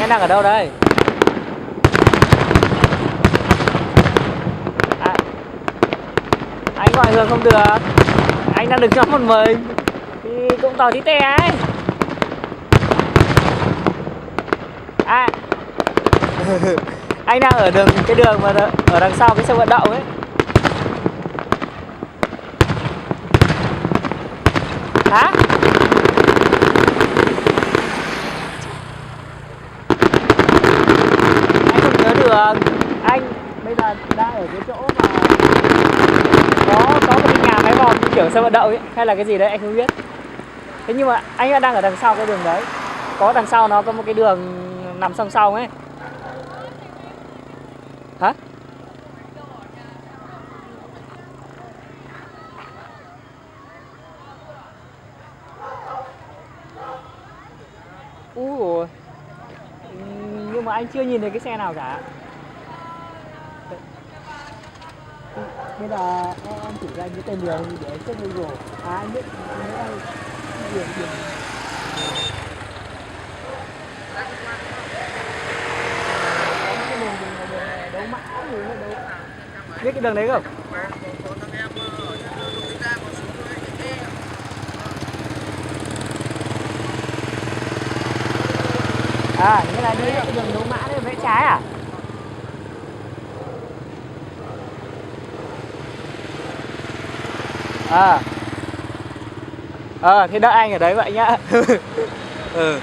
Em đang ở đâu đây? À, anh gọi Hường không được. Anh đang đứng nhóm một mình thì cũng tỏ tí tè ấy. À anh đang ở cái đường mà ở đằng sau cái sân vận động ấy. Hả? Anh không nhớ đường. Anh bây giờ đang ở cái chỗ mà có một cái nhà máy vòm kiểu sân vận động ấy, hay là cái gì đấy anh không biết. Thế nhưng mà anh đang ở đằng sau cái đường đấy. Có đằng sau nó có một cái đường nằm song song ấy. Hả? Ủa, nhưng mà anh chưa nhìn thấy cái xe nào cả. Bây giờ em chỉ ra cái tên đường để anh check Google. À anh biết đây đường cái đường đấu mã gì nó đâu. Biết cái đường đấy không? À, nghĩa là đi cái đường đấu mã đấy vẽ trái à? Thế đợi anh ở đấy vậy nhá. Ừ.